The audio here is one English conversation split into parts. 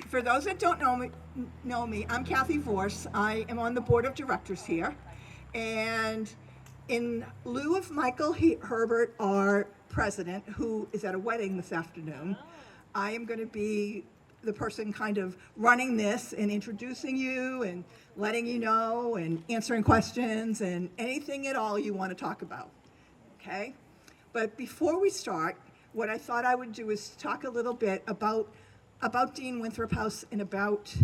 For those that don't know me, I'm Kathy Vorse. I am on the board of directors here. And in lieu of Michael Herbert, our president, who is at a wedding this afternoon, I am going to be the person kind of running this and introducing you and letting you know and answering questions and anything at all you want to talk about. Okay? But before we start, what I thought I would do is talk a little bit about Dean Winthrop House and about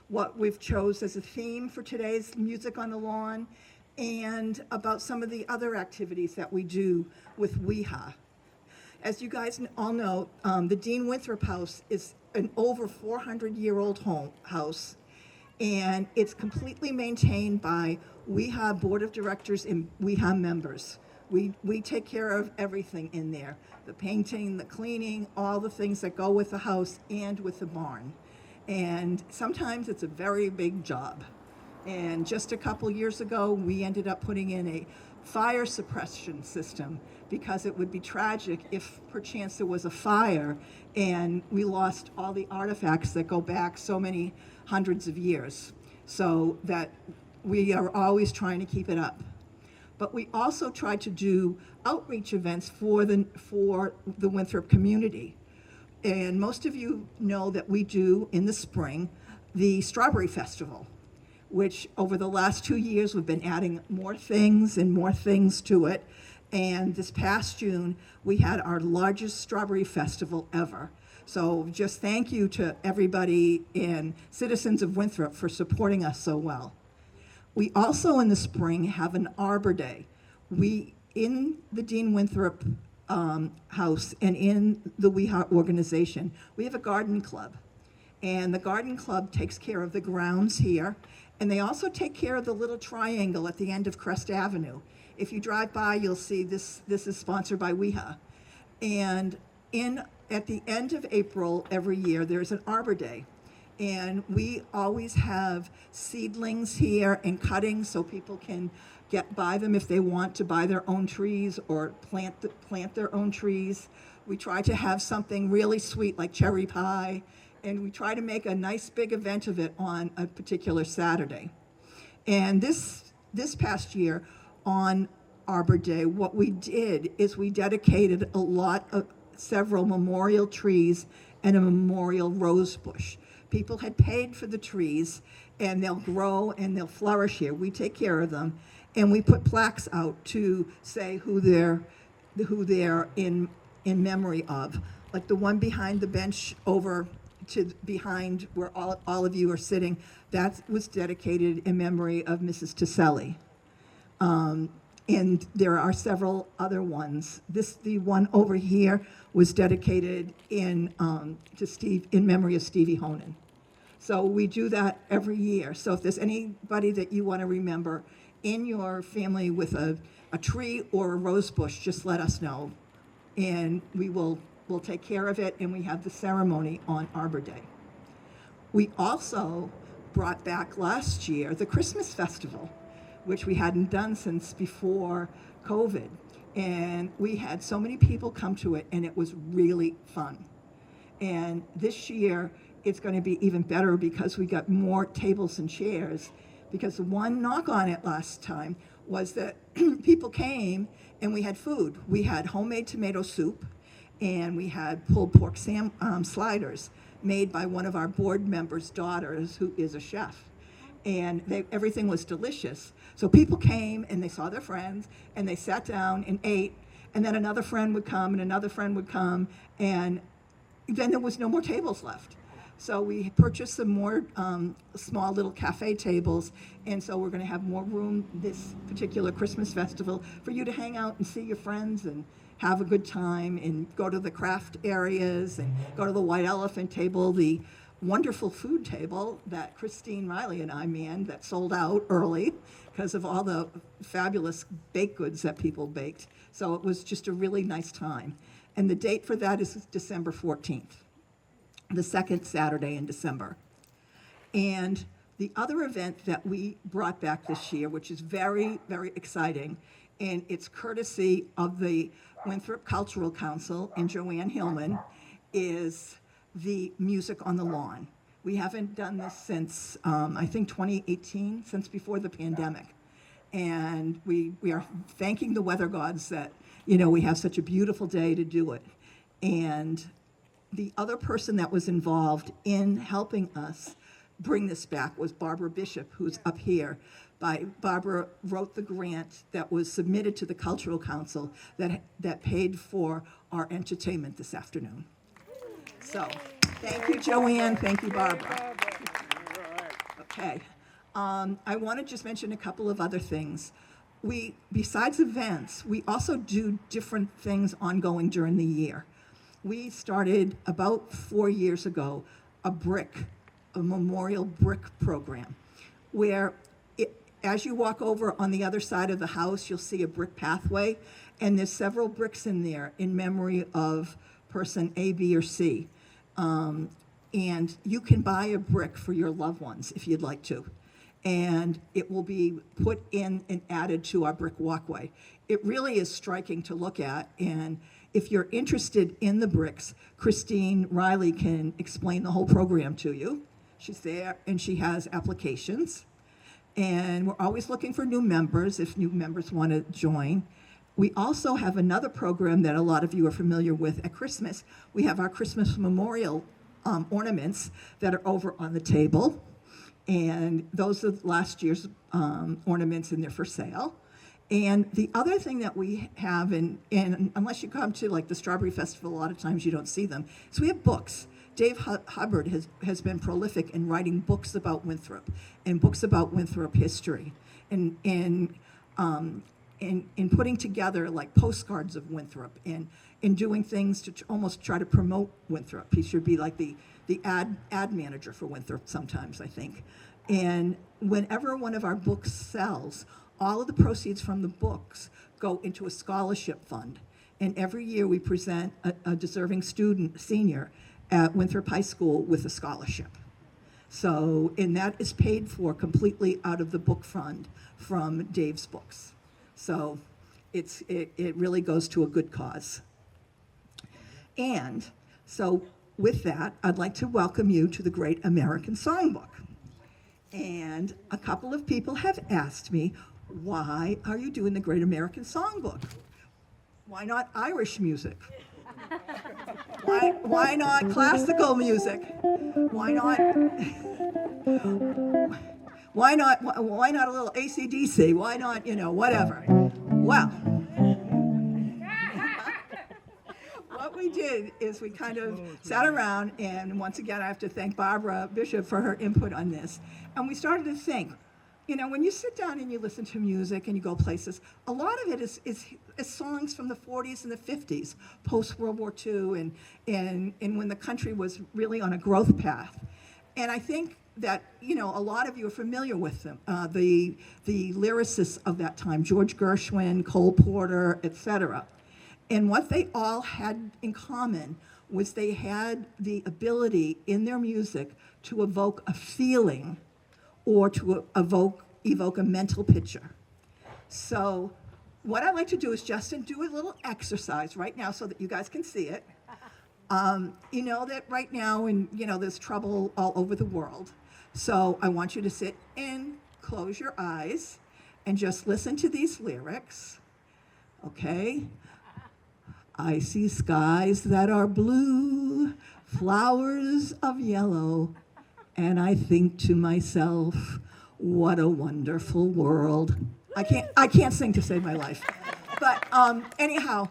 what we've chose as a theme for today's Music on the Lawn, and about some of the other activities that we do with WEHA. As you guys all know, the Dean Winthrop House is an over 400-year-old house, and it's completely maintained by WEHA Board of Directors and WEHA members. We take care of everything in there, the painting, the cleaning, all the things that go with the house and with the barn. And sometimes it's a very big job. And just a couple years ago, we ended up putting in a fire suppression system because it would be tragic if perchance there was a fire and we lost all the artifacts that go back so many hundreds of years. So that we are always trying to keep it up. But we also try to do outreach events for the Winthrop community. And most of you know that we do in the spring the Strawberry Festival, which over the last 2 years we've been adding more things and more things to it. And this past June, we had our largest Strawberry Festival ever. So just thank you to everybody and citizens of Winthrop for supporting us so well. We also in the spring have an Arbor Day. We, in the Dean Winthrop house and in the WEHA organization, we have a garden club. And the garden club takes care of the grounds here, and they also take care of the little triangle at the end of Crest Avenue. If you drive by, you'll see this is sponsored by WEHA. And at the end of April every year, there's an Arbor Day. And we always have seedlings here and cuttings so people can buy them if they want to buy their own trees or plant their own trees. We try to have something really sweet like cherry pie, and we try to make a nice big event of it on a particular Saturday. And this past year on Arbor Day, what we did is we dedicated several memorial trees and a memorial rose bush. People had paid for the trees, and they'll grow and they'll flourish here. We take care of them, and we put plaques out to say who they're in memory of. Like the one behind the bench over to behind where all of you are sitting, that was dedicated in memory of Mrs. Tiselli. And there are several other ones. The one over here was dedicated in memory of Stevie Honan. So we do that every year. So if there's anybody that you want to remember in your family with a tree or a rose bush, just let us know, and we'll take care of it, and we have the ceremony on Arbor Day. We also brought back last year the Christmas Festival, which we hadn't done since before COVID. And we had so many people come to it, and it was really fun. And this year, it's going to be even better because we got more tables and chairs. Because the one knock on it last time was that people came and we had food. We had homemade tomato soup, and we had pulled pork sliders made by one of our board members' daughters, who is a chef. And everything was delicious. So people came and they saw their friends and they sat down and ate, and then another friend would come and another friend would come, and then there was no more tables left. So we purchased some more small little cafe tables, and so we're going to have more room this particular Christmas festival for you to hang out and see your friends and have a good time and go to the craft areas and go to the White Elephant table, the wonderful food table that Christine Riley and I manned that sold out early because of all the fabulous baked goods that people baked. So it was just a really nice time. And the date for that is December 14th. The second Saturday in December. And the other event that we brought back this year, which is very, very exciting, and it's courtesy of the Winthrop Cultural Council and Joanne Hillman, is the music on the lawn. We haven't done this since, I think, 2018, since before the pandemic. And we are thanking the weather gods that, we have such a beautiful day to do it. And the other person that was involved in helping us bring this back was Barbara Bishop, who's up here. Barbara wrote the grant that was submitted to the Cultural Council that paid for our entertainment this afternoon. So, thank you, Joanne. Thank you, Barbara. Okay. I want to just mention a couple of other things. Besides events, we also do different things ongoing during the year. We started about 4 years ago a memorial brick program, where as you walk over on the other side of the house, you'll see a brick pathway, and there's several bricks in there in memory of person A, B, or C. And you can buy a brick for your loved ones if you'd like to. And it will be put in and added to our brick walkway. It really is striking to look at, and if you're interested in the bricks, Christine Riley can explain the whole program to you. She's there, and she has applications. And we're always looking for new members if new members want to join. We also have another program that a lot of you are familiar with at Christmas. We have our Christmas memorial ornaments that are over on the table. And those are last year's ornaments, and they're for sale. And the other thing that we have, and unless you come to like the Strawberry Festival, a lot of times you don't see them, is we have books. Dave Hubbard has been prolific in writing books about Winthrop and books about Winthrop history, and in putting together like postcards of Winthrop and in doing things to almost try to promote Winthrop. He should be like the ad manager for Winthrop sometimes, I think. And whenever one of our books sells, all of the proceeds from the books go into a scholarship fund. And every year we present a deserving student, senior, at Winthrop High School with a scholarship. So, and that is paid for completely out of the book fund from Dave's books. So it really goes to a good cause. And so with that, I'd like to welcome you to the Great American Songbook. And a couple of people have asked me, why are you doing the Great American Songbook? Why not Irish music? Why not classical music? Why not a little AC/DC? Why not, whatever? Well, what we did is we kind of sat around, and once again I have to thank Barbara Bishop for her input on this, and we started to think, when you sit down and you listen to music and you go places, a lot of it is songs from the 40s and the 50s, post-World War II, and when the country was really on a growth path. And I think that, a lot of you are familiar with them, the lyricists of that time, George Gershwin, Cole Porter, etc. And what they all had in common was they had the ability in their music to evoke a feeling or to evoke a mental picture. So what I'd like to do is just do a little exercise right now so that you guys can see it. You know that right now, and there's trouble all over the world. So I want you to sit and close your eyes and just listen to these lyrics, okay? I see skies that are blue, flowers of yellow, and I think to myself, what a wonderful world. I can't sing to save my life. But anyhow,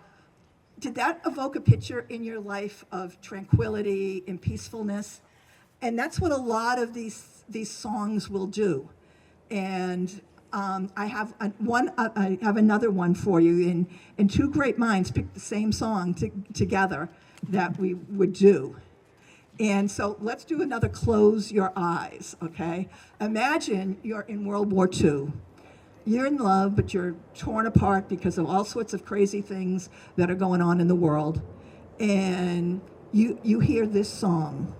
did that evoke a picture in your life of tranquility and peacefulness? And that's what a lot of these songs will do. And I have another one for you. And two great minds picked the same song together that we would do. And so let's do another close your eyes, okay? Imagine you're in World War II. You're in love, but you're torn apart because of all sorts of crazy things that are going on in the world. And you hear this song.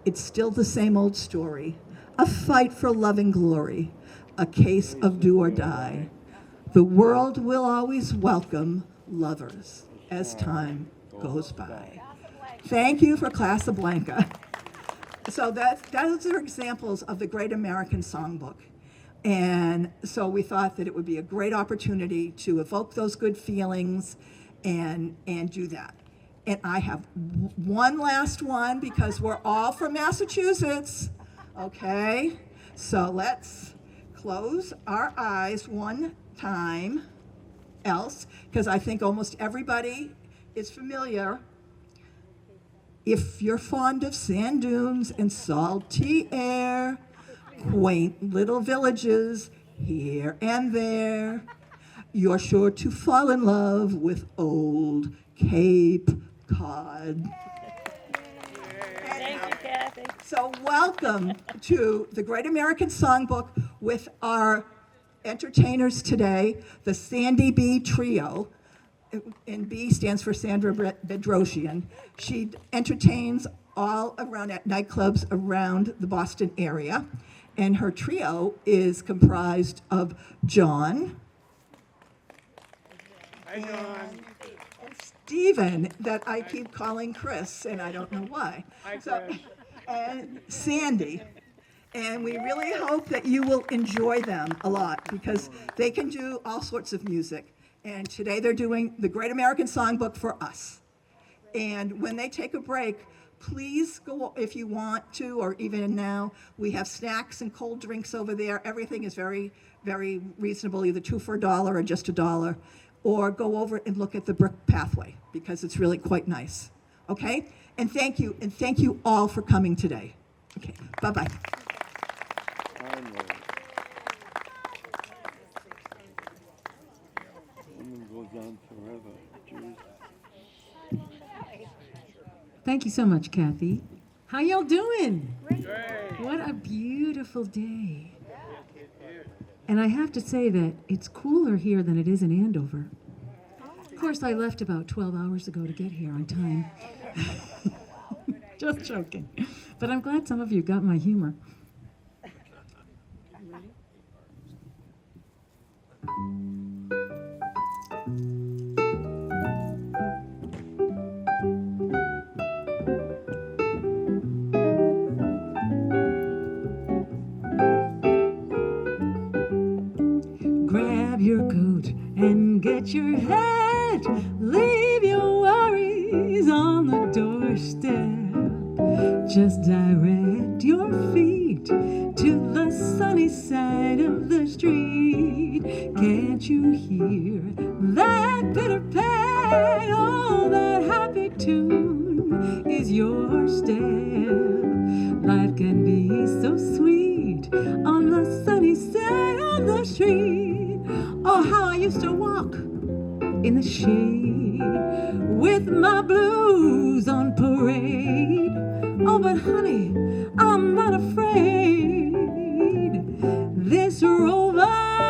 It's still the same old story. A fight for love and glory. A case of do or die. The world will always welcome lovers as time goes by. Thank you for Casablanca. So those are examples of the Great American Songbook. And so we thought that it would be a great opportunity to evoke those good feelings and do that. And I have one last one because we're all from Massachusetts, okay? So let's close our eyes one time else, because I think almost everybody is familiar. If you're fond of sand dunes and salty air, quaint little villages here and there, you're sure to fall in love with old Cape Cod. Thank you, Kathy. So welcome to the Great American Songbook with our entertainers today, the Sandi B Trio. And B stands for Sandra Bedrosian. She entertains all around at nightclubs around the Boston area. And her trio is comprised of John. Hi, John. And Stephen, that I keep calling Chris, and I don't know why. Hi, Chris. And Sandi. And we really hope that you will enjoy them a lot because they can do all sorts of music. And today they're doing the Great American Songbook for us. And when they take a break, please go if you want to, or even now. We have snacks and cold drinks over there. Everything is very, very reasonable, either 2 for $1 or just $1. Or go over and look at the brick pathway because it's really quite nice. Okay? And thank you all for coming today. Okay, bye-bye. Goes on forever. Thank you so much, Kathy. How y'all doing? Great. What a beautiful day. And I have to say that it's cooler here than it is in Andover. Of course, I left about 12 hours ago to get here on time. Just joking. But I'm glad some of you got my humor. Grab your coat and get your hat. Leave your worries on the doorstep. Just direct your feet to the sunny side of the street. Can't you hear that pitter pat? Oh, that happy tune is your step. Life can be so sweet on the sunny side of the street. Oh, how I used to walk in the shade with my blues on parade. Oh, but honey, I'm not afraid. This rover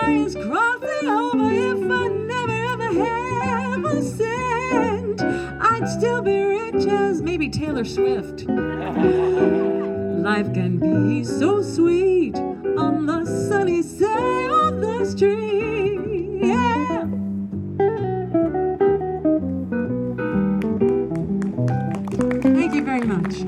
is crossing over. If I never ever have a cent, I'd still be rich as maybe Taylor Swift. Life can be so sweet on the sunny side of the street. Yeah. Thank you very much.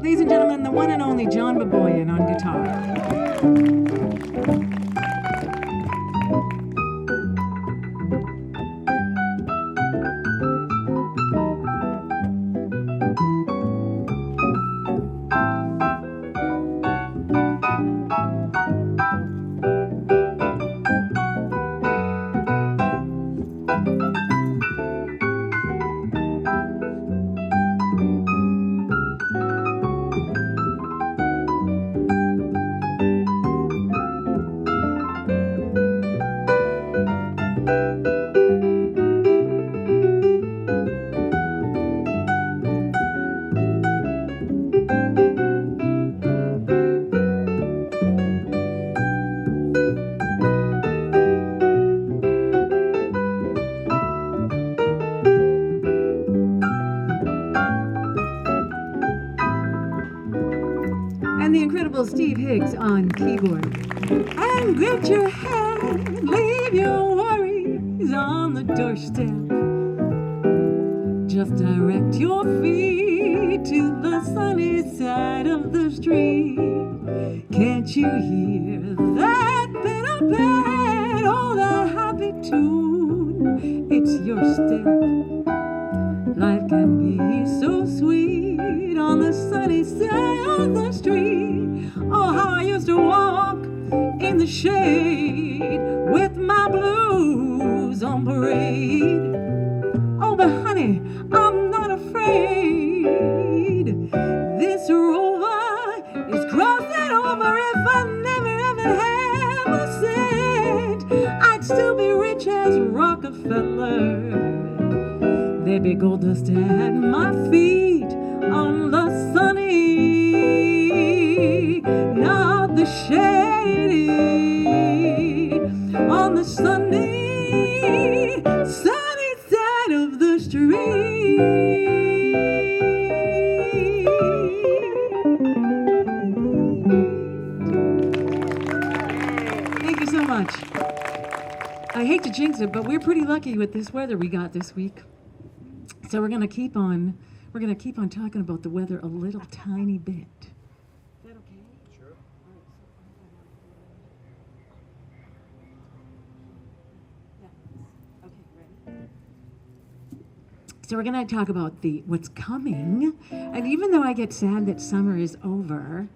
Ladies and gentlemen, the one and only John Baboyan on guitar. wonderful Steve Higgs on keyboard. And get your head, leave your worries on the doorstep. Just direct your feet to the sunny side of the street. Can't you hear that pit-a-pat, oh, the happy tune? It's your step. Life can be so sweet on the sunny side of the street. Oh, how I used to walk in the shade with my blues on parade. Oh, but honey, I'm not afraid. This rover is crossing over. If I never ever have a cent, I'd still be rich as Rockefeller. There'd be gold dust at my feet on the sunny, not the shady, on the sunny, sunny side of the street. Thank you so much. I hate to jinx it, but we're pretty lucky with this weather we got this week. So we're gonna keep on talking about the weather a little tiny bit. Is that okay? Sure. Yeah. Okay, ready? So we're gonna talk about what's coming. And even though I get sad that summer is over,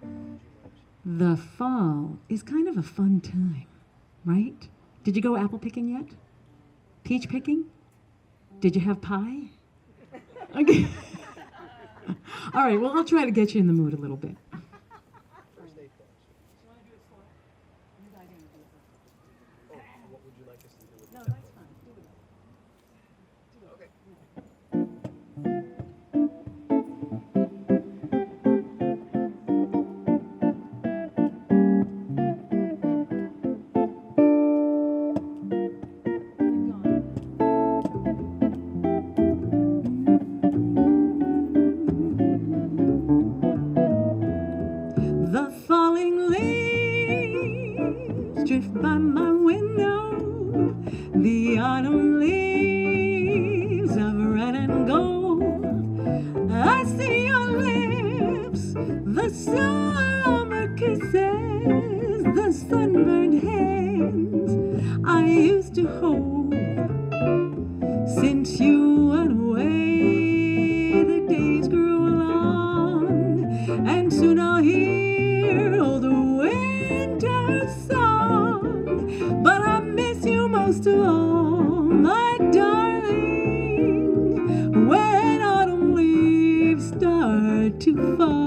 the fall is kind of a fun time, right? Did you go apple picking yet? Peach picking? Did you have pie? Okay. All right, well, I'll try to get you in the mood a little bit. The falling leaves drift by my window. The autumn leaves of red and gold. I see your lips, the summer kisses, the sunburned hands I used to hold. Since you went away, the days grew long, and soon I'll hear the winter song. But I miss you most of all, my darling, when autumn leaves start to fall.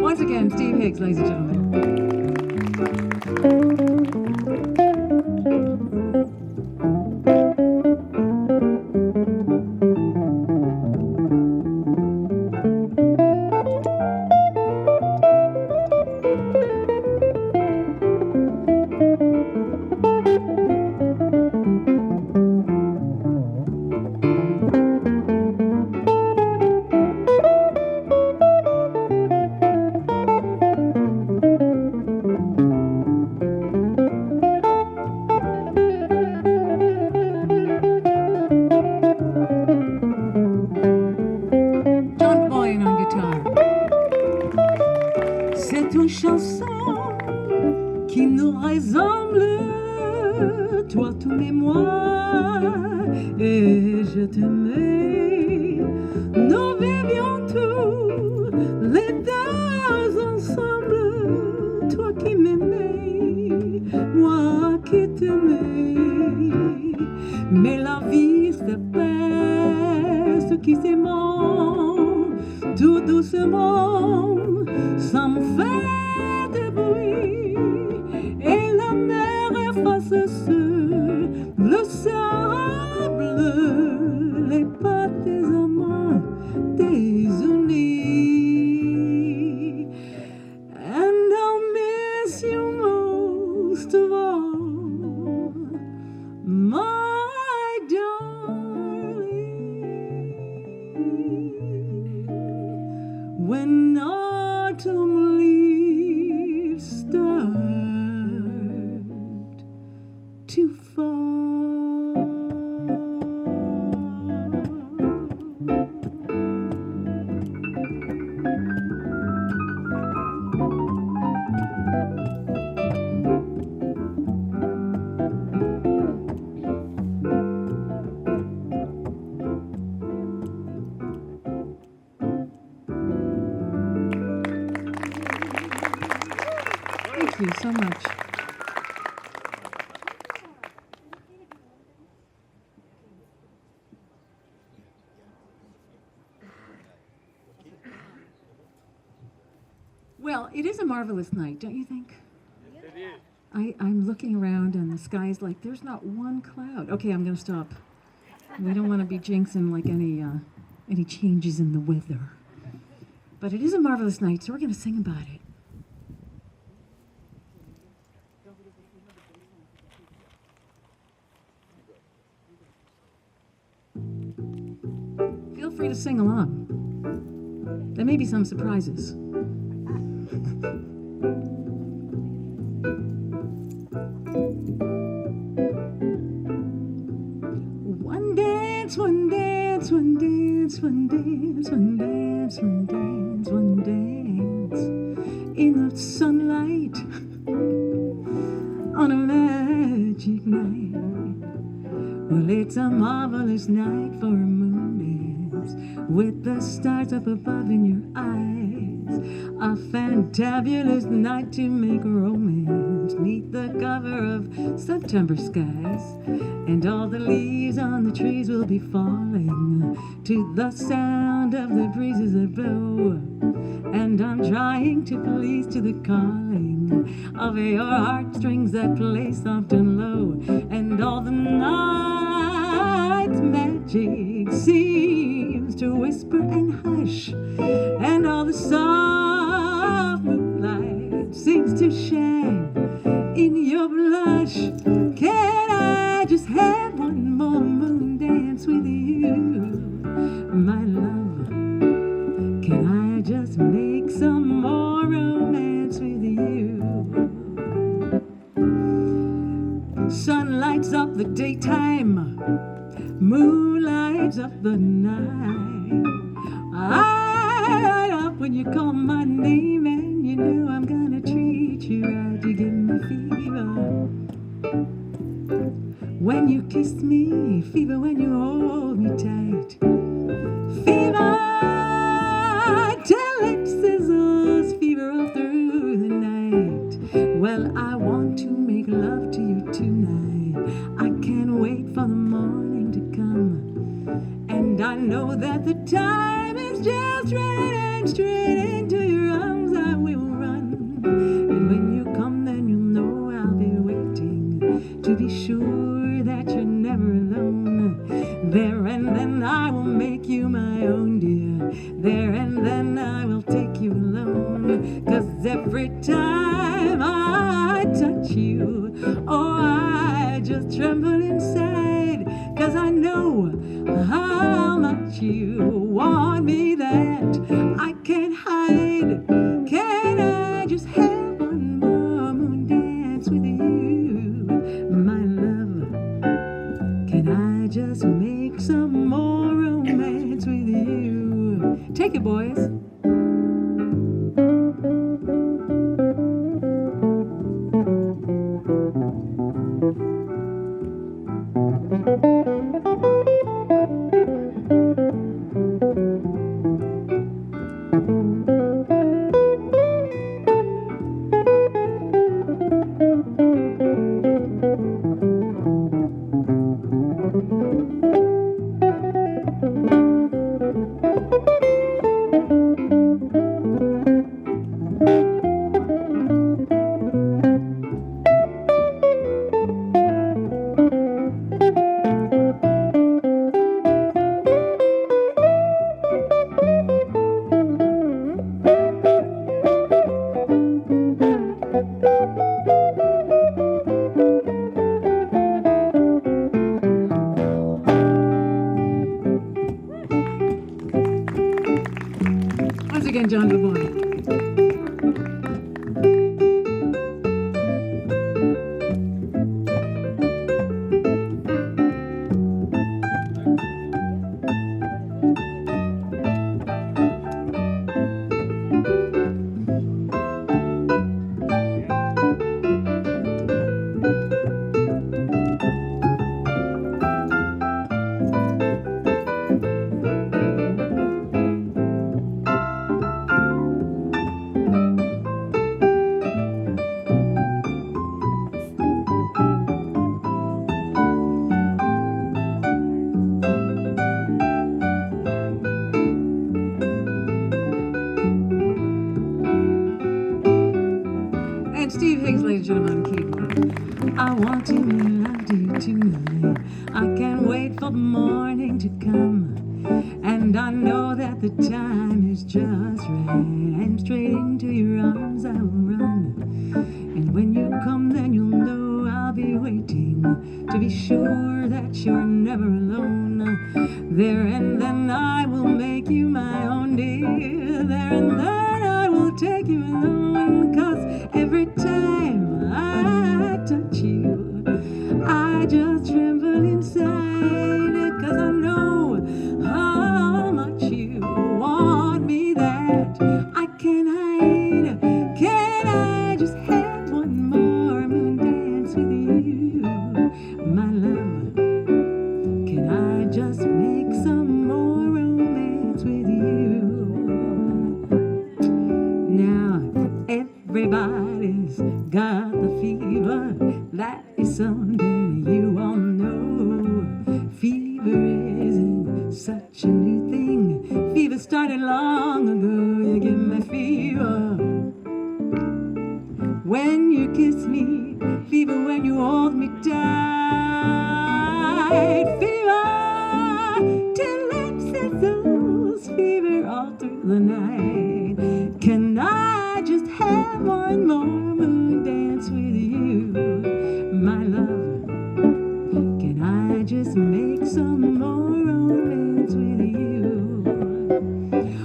Once again, Steve Higgs, ladies and gentlemen. C'est une chanson qui nous ressemble, toi, tous mes mois, et je t'aimais. Nous vivions tous les deux ensemble, toi qui m'aimais, moi qui s'aimant, tout doucement, sans faire de bruit, et la mer efface sur le sable les pas des amants désunis. And I'll miss you most of all, my darling, when autumn leaves start to fall. Thank you so much. Well, it is a marvelous night, don't you think? It is. I'm looking around and the sky's like, there's not one cloud. Okay, I'm going to stop. We don't want to be jinxing like any changes in the weather. But it is a marvelous night, so we're going to sing about it. Feel free to sing along. There may be some surprises. One dance, one dance, one dance, one dance, one dance, one dance, one dance in the sunlight on a magic night. Well, it's a marvelous night for a moon dance with the stars up above in your eyes. A fantabulous night to make romance neath the cover of September skies. And all the leaves on the trees will be falling to the sound of the breezes that blow. And I'm trying to please to the calling of your heartstrings that play soft and low. And all the night's magic seems to whisper and hush, and all the soft moonlight seems to shine in your blush. Can I just have one more moon dance with you, my love? Can I just make some more romance with you? Sun lights up the daytime, moon lights up the night. I light up when you call my name, and you know I'm gonna treat you right. You give me fever when you kiss me, fever when you hold me tight, fever till it sizzles, fever all through the night. Well, I want to make love to you tonight. I can't wait for the morning to come, and I know that the time is just right, and straight into your arms I will run. And when you come, then you'll know I'll be waiting to be sure that you're never alone. There and then I will make you my own, dear. There and then I will take you alone. 'Cause every time I touch you, oh, I just tremble inside. 'Cause I know how much you want me that I can't hide. Can I just have one more moon dance with you, my love? Can I just make some more romance with you? Take it, boys. And Steve Higgs, ladies and gentlemen, on keyboard. I want to love you tonight. I can't wait for the morning to come. And I know that the time is just right. And straight into your arms I will run. And when you come, then you'll know I'll be waiting to be sure that you're never alone. There and then I will make you my own, dear. There and then I will take you alone. 'Cause every time I touch you, I just tremble inside. 'Cause I know how much you want me, that I can't hide. Can I just have one more moon dance with you, my love? Can I just make some more romance with you? Now everybody's got the fever. That is something you all know. Fever isn't such a new thing. Fever started long ago. You give me fever when you kiss me, fever when you hold me tight, fever till it settles, fever all through the night. Can I just have one more moon dance with you, my love? Can I just make some more romance with you?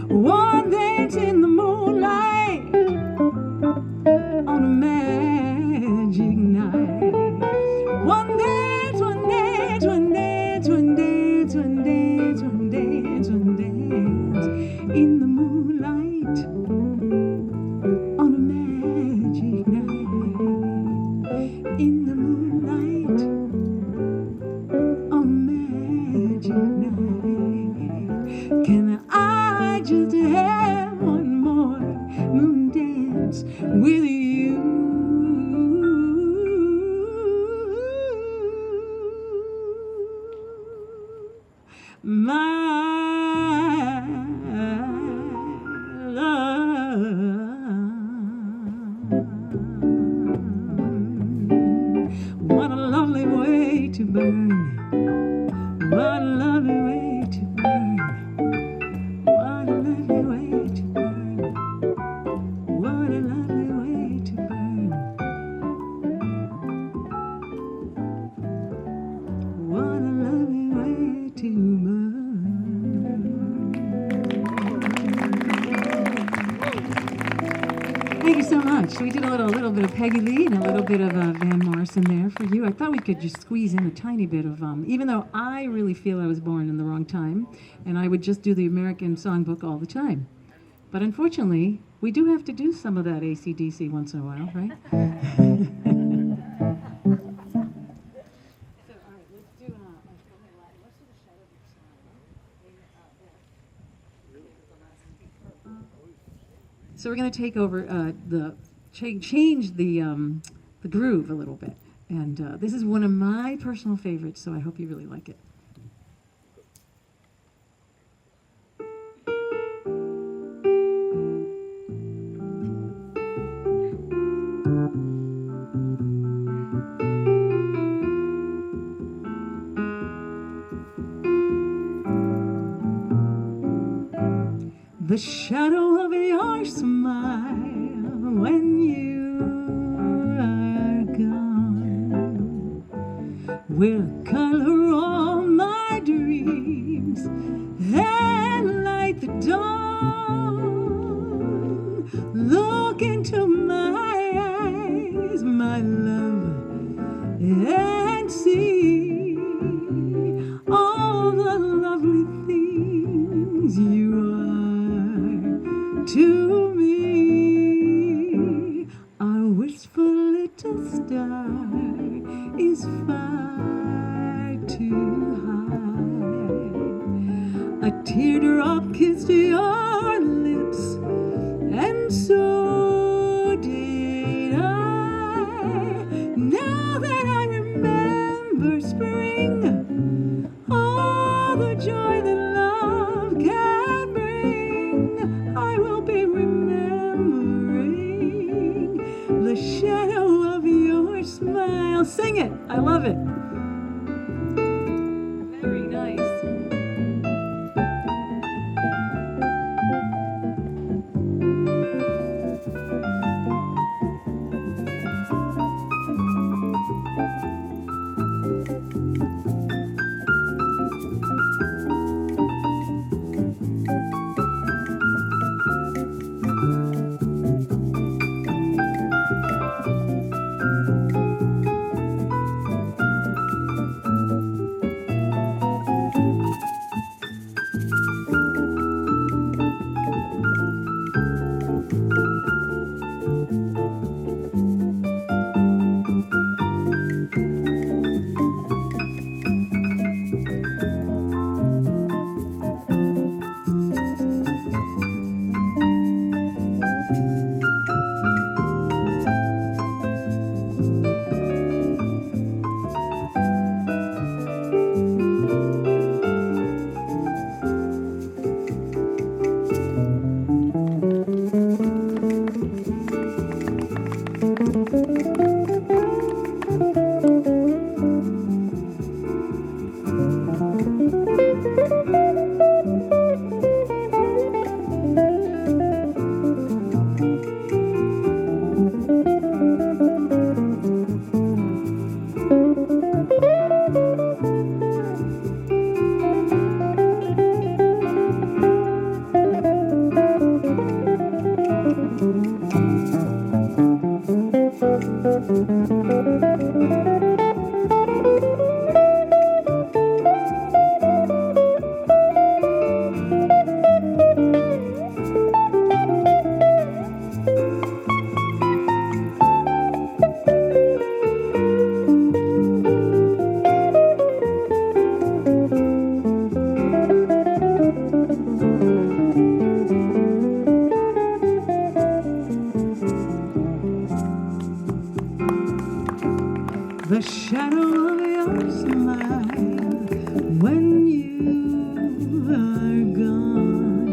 One dance in the moonlight on a magic night. One dance, one dance, one dance, one dance, one dance, one dance, one dance in the moonlight on a magic night. In the moonlight on a magic night. Can I just have one more moon dance with you? My love. What a lovely way to burn. What a lovely way to burn. What a lovely way to burn. What a lovely way to burn. What a lovely way to burn. Thank you so much. We did a little bit of Peggy Lee and a little bit of Van Morrison there for you. I thought we could just squeeze in a tiny bit of, even though I really feel I was born in the wrong time, and I would just do the American songbook all the time. But unfortunately, we do have to do some of that AC/DC once in a while, right? So we're going to take over change the groove a little bit. And this is one of my personal favorites, so I hope you really like it. The shadow of your smile when you are gone will color all my dreams and light the dawn. Look into my eyes, my love, and see all the lovely things you are to me. Our wistful little star is far too high. A teardrop kissed your lips, and so did I. Now that I remember spring, all the joy that love can bring, I will be remembering the shadow Oh, sing it. I love it. Very nice. The shadow of your smile when you are gone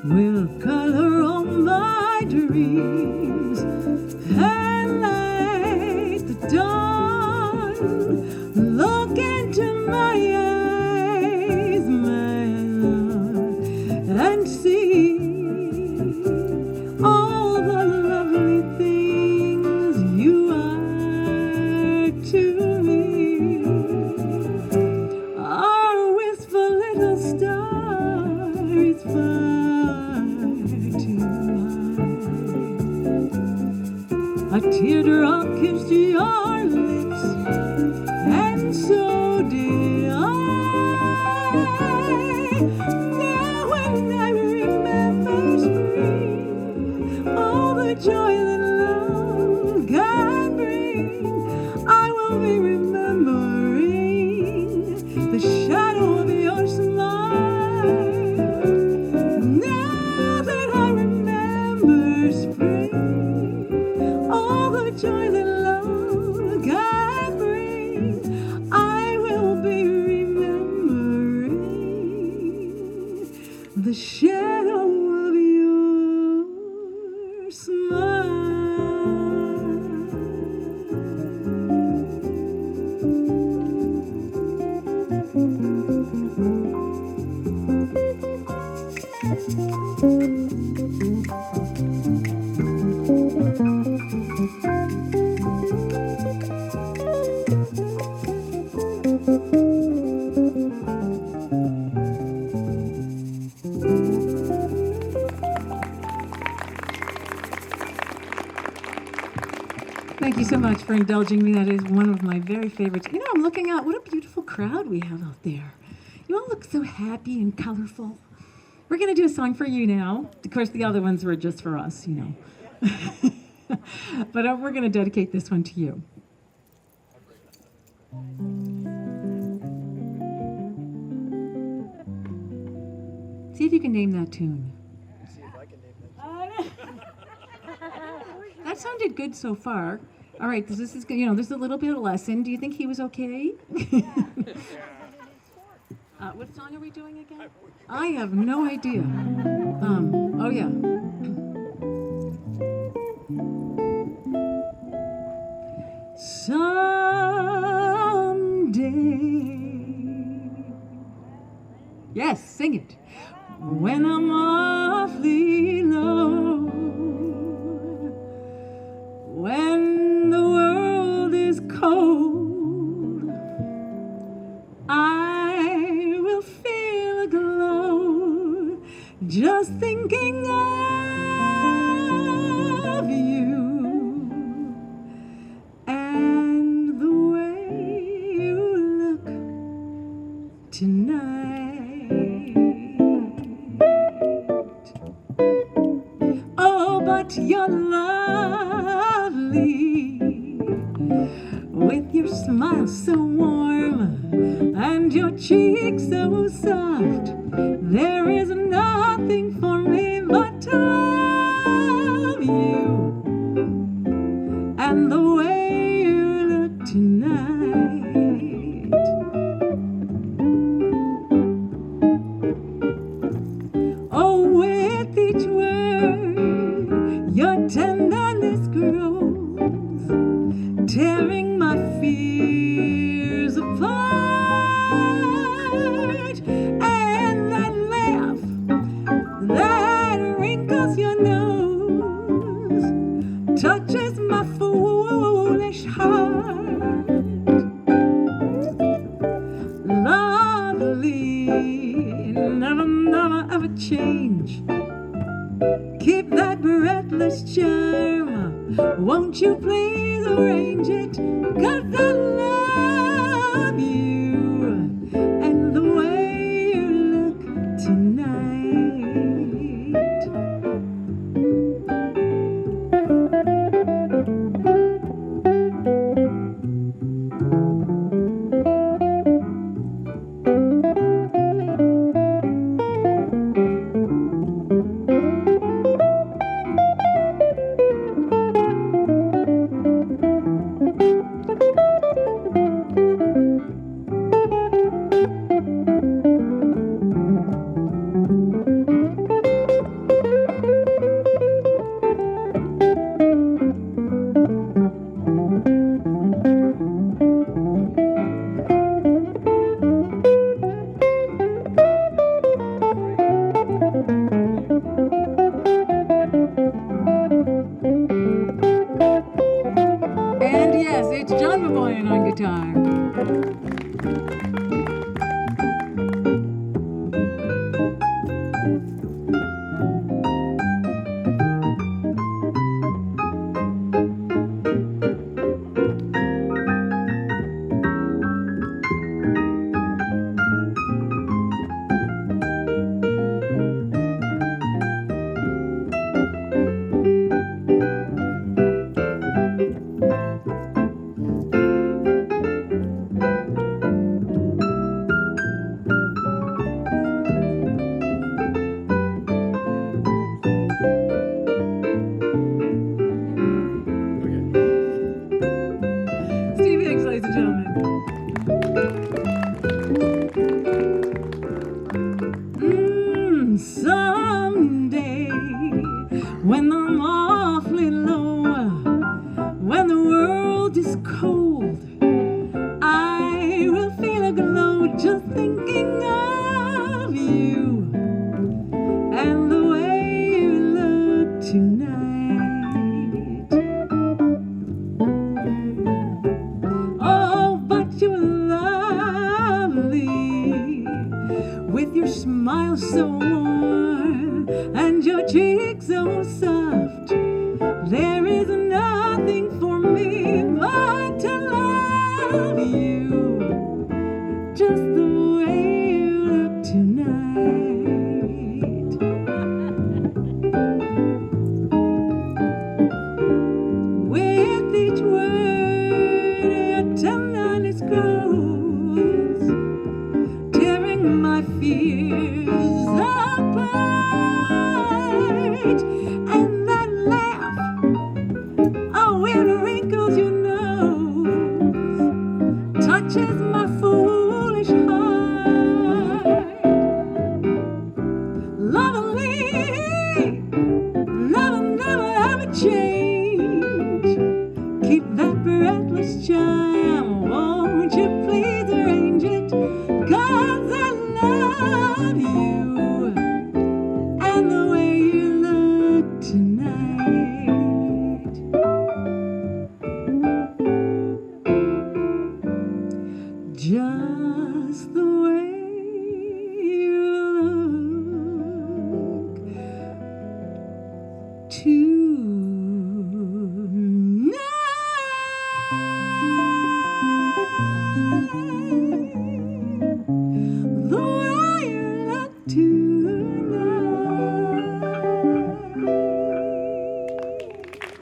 will color all my dreams and light the dawn. Look into my eyes, my love, and see all the lovely things you are to me. Our wistful little star is far too high. A teardrop kissed your lips, and so did I. Now when I remember spring, all the joy that love can bring, I will be remembering the shadow of your smile. Now that I remember spring, all the joy that love can bring, I will be remembering the shadow of your smile. Thank you so much for indulging me. That is one of my very favorites. You know, I'm looking out. What a beautiful crowd we have out there. You all look so happy and colorful. We're going to do a song for you now. Of course, the other ones were just for us, you know. But we're going to dedicate this one to you. See if you can name that tune. See if I can name That sounded good so far. All right, this is there's a little bit of lesson. Do you think he was okay? What song are we doing again? I have no idea. Oh yeah. someday. Yes, sing it. When I'm awfully low, when the world is cold, I will feel a glow just thinking of you and the way you look tonight. Oh, but you're lovely with your smile so warm and your cheeks so soft. There is nothing for me but to love you and the way you look tonight. Oh, with each word your tenderness grows, tearing my fears apart. And that laugh that wrinkles your nose touches my foolish heart. Lovely, never, never ever change. Keep that breathless charm. Won't you please arrange it? 'Cause I love you and the way you look tonight. And yes, it's John Boboyan on guitar.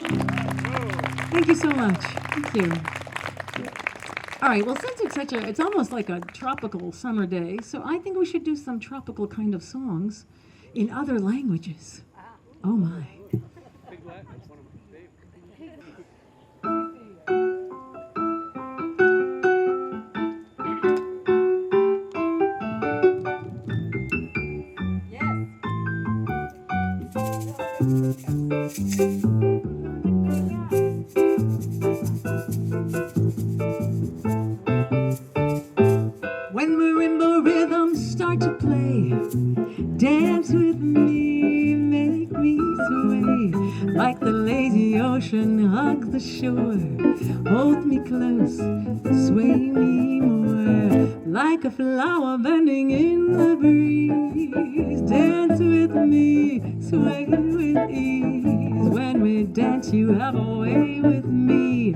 Thank you so much. Thank you. All right, well, since it's almost like a tropical summer day, so I think we should do some tropical kind of songs in other languages. Oh my. When marimba rhythms start to play, dance with me, make me sway. Like the lazy ocean hugs the shore, hold me close, sway me more. Like a flower bending in the breeze, dance with me, sway with ease. When we dance you have a way with me,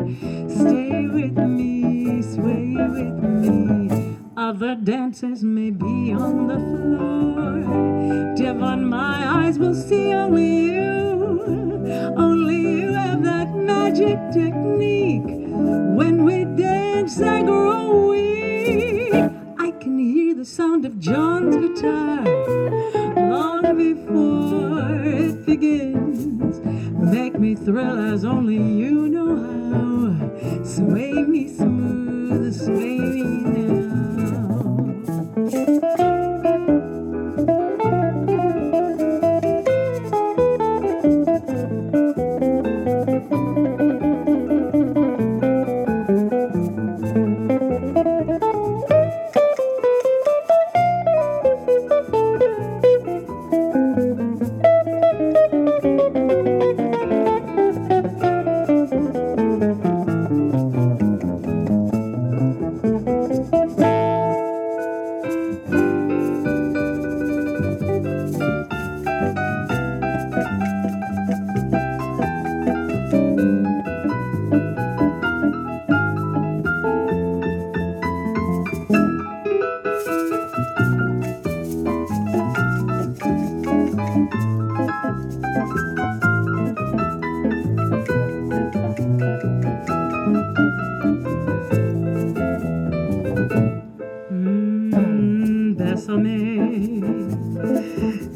stay with me, sway with me. Other dancers may be on the floor, Devon, my eyes will see only you. Only you have that magic technique. When we dance I grow weak. I can hear the sound of John's guitar long before it begins. Make me thrill as only you know how. Sway me smooth, sway me now.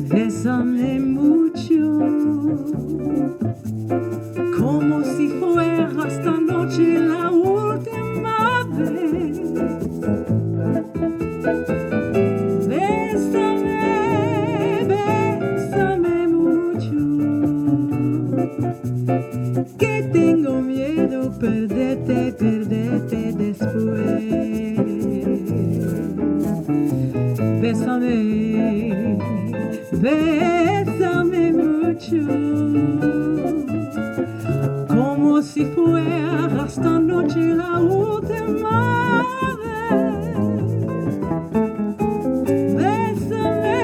Bésame mucho, como si fuera esta noche la última vez. Bésame, bésame mucho, que tengo miedo perderte, perderte después. Bésame, bésame mucho, como si fuera esta noche la última vez. Bésame,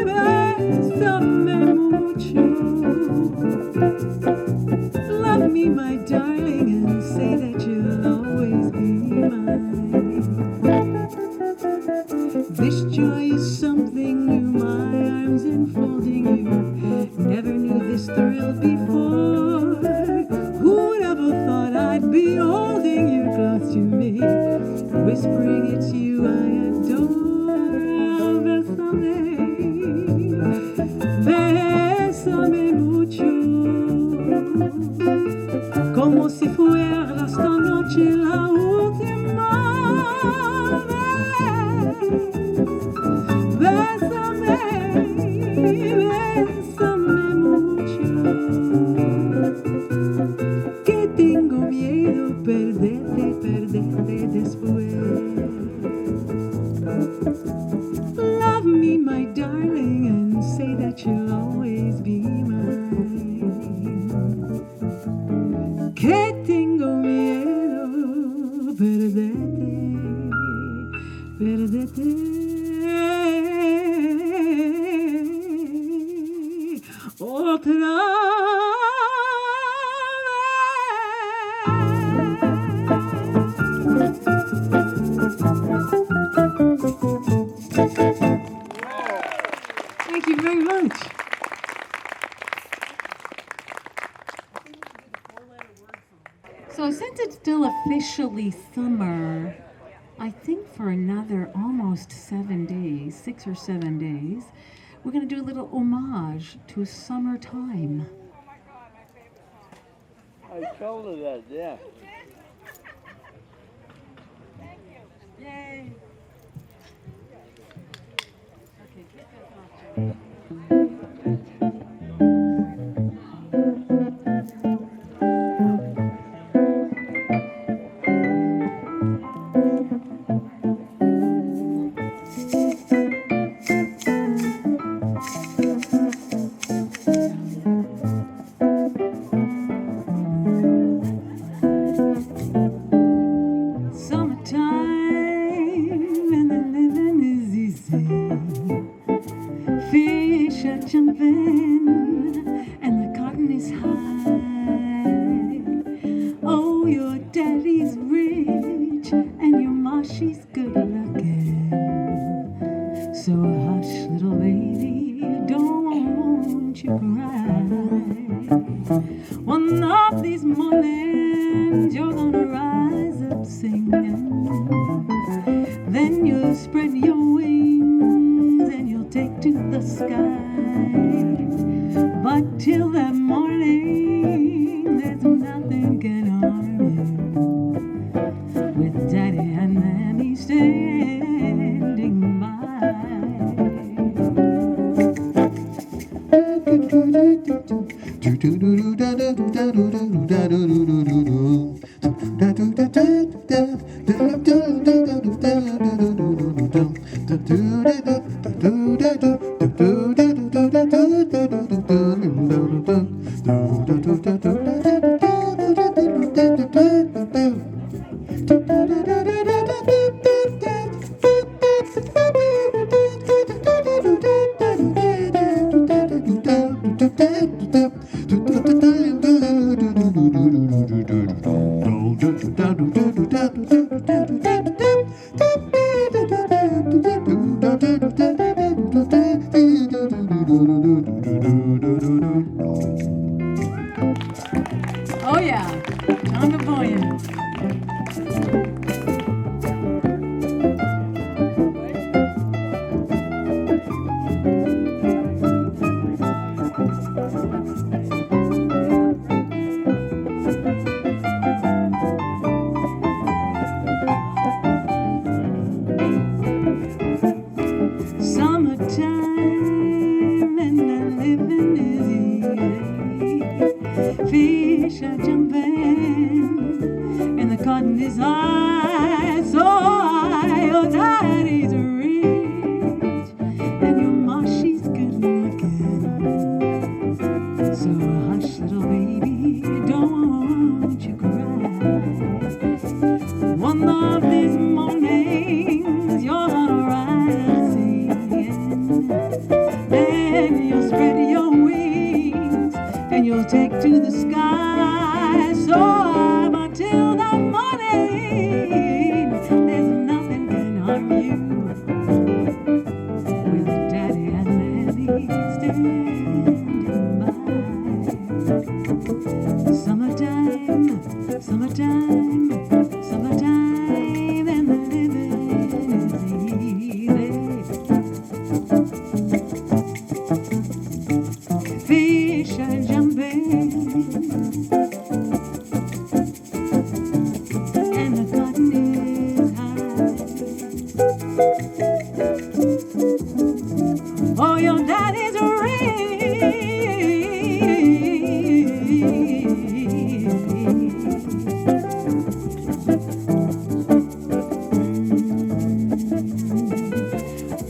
bésame mucho. Love me, my darling, and say that you'll always be mine. This joy is something new, my arms enfolding you. Never knew this thrill before. Who'd ever thought I'd be holding you close to me, whispering it's you I adore. Bésame, bésame mucho, como si fuera esta noche la última vez. Bésame, bésame mucho, que tengo miedo perderte, perderte después. Love me, my darling, and say that you'll always be mine. Que tengo miedo perderte, perderte. Otra Thank you very much. So since it's still officially summer, I think for another almost 7 days, 6 or 7 days, we're going to do a little homage to summertime. I told her that, yeah. Yay! Okay, get this off. Oh yeah, John DeBoyan. Summertime and I'm living easy. Fish are jumping and the cotton is high, so high. Your daddy's rich and your ma, she's good looking. So hush, little baby, don't you cry. One of these mornings you're gonna rise singing, and you'll spread your wings and you'll take to the sky. So until that morning, there's nothing can harm you. With Daddy and Mammy standing by. Summertime, summertime, summertime, and the living is easy. Fish are jumping and the cotton is high. Oh, your daddy's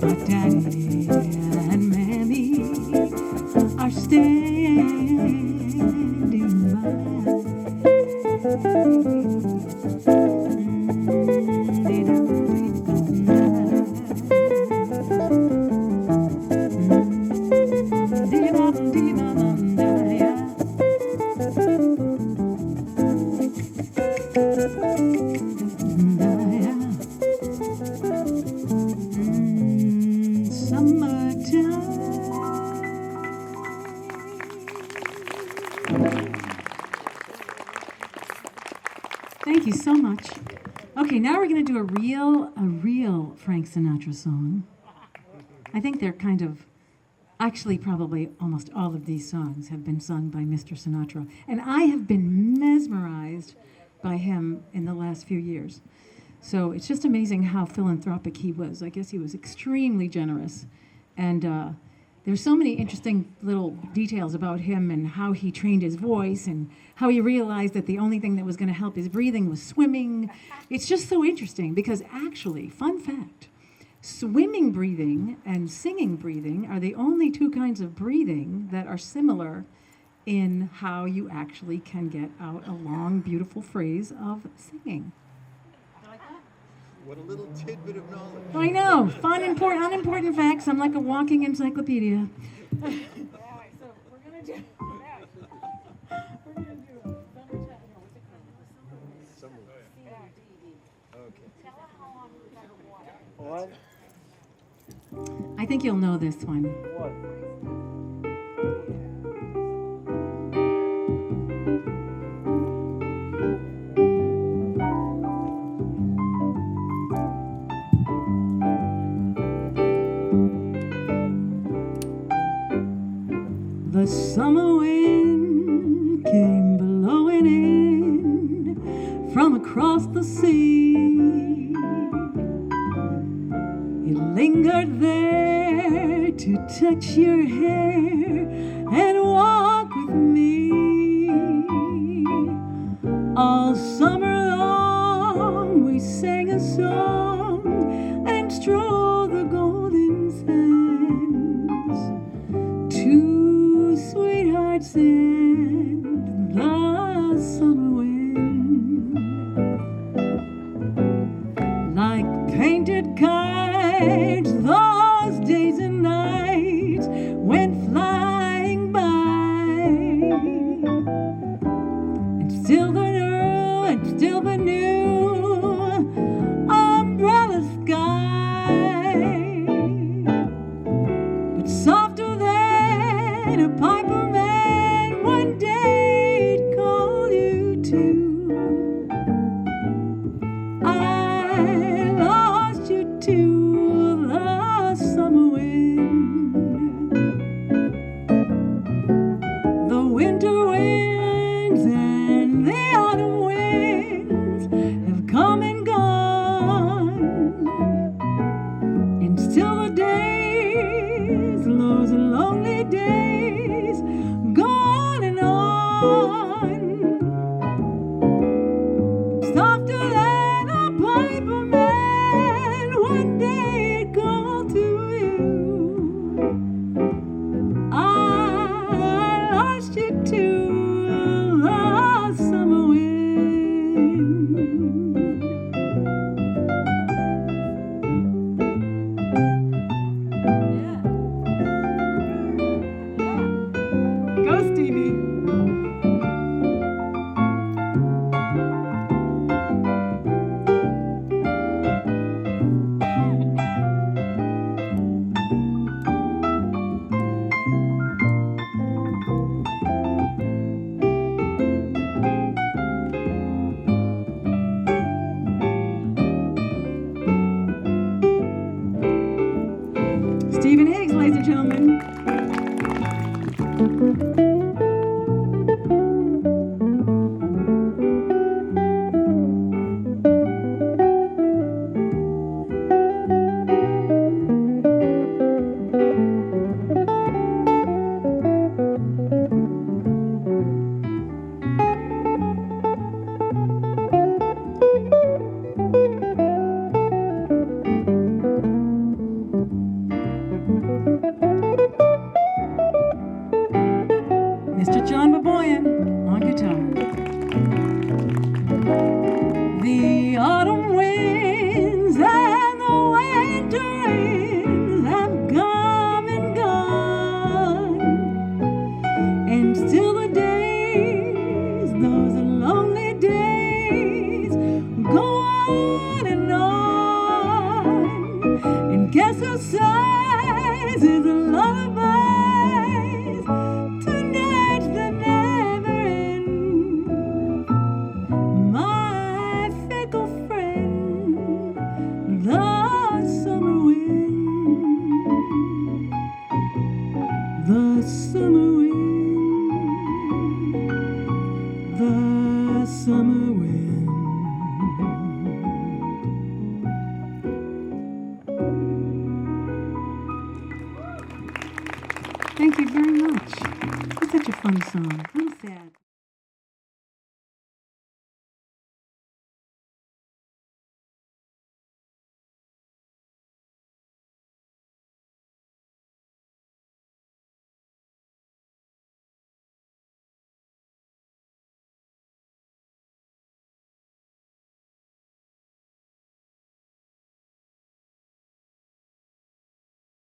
but Daddy and Mammy are standing by. Thank you so much. Okay, now we're going to do a real Frank Sinatra song. I think they're kind of, actually probably almost all of these songs have been sung by Mr. Sinatra. And I have been mesmerized by him in the last few years. So it's just amazing how philanthropic he was. I guess he was extremely generous. And there's so many interesting little details about him and how he trained his voice and how he realized that the only thing that was going to help his breathing was swimming. It's just so interesting because actually, fun fact, swimming breathing and singing breathing are the only two kinds of breathing that are similar in how you actually can get out a long, beautiful phrase of singing. What a little tidbit of knowledge. I know, fun, important, unimportant facts. I'm like a walking encyclopedia. So we're gonna do Summer. Okay. What? I think you'll know this one. What? The summer wind came blowing in from across the sea. It lingered there to touch your hair and walk with me. All summer long we sang a song and strolled the golden sands. Two sweethearts and the summer wind, like painted kites, those days and nights went flying by. summer wind. Thank you very much. It's such a fun song. I'm sad.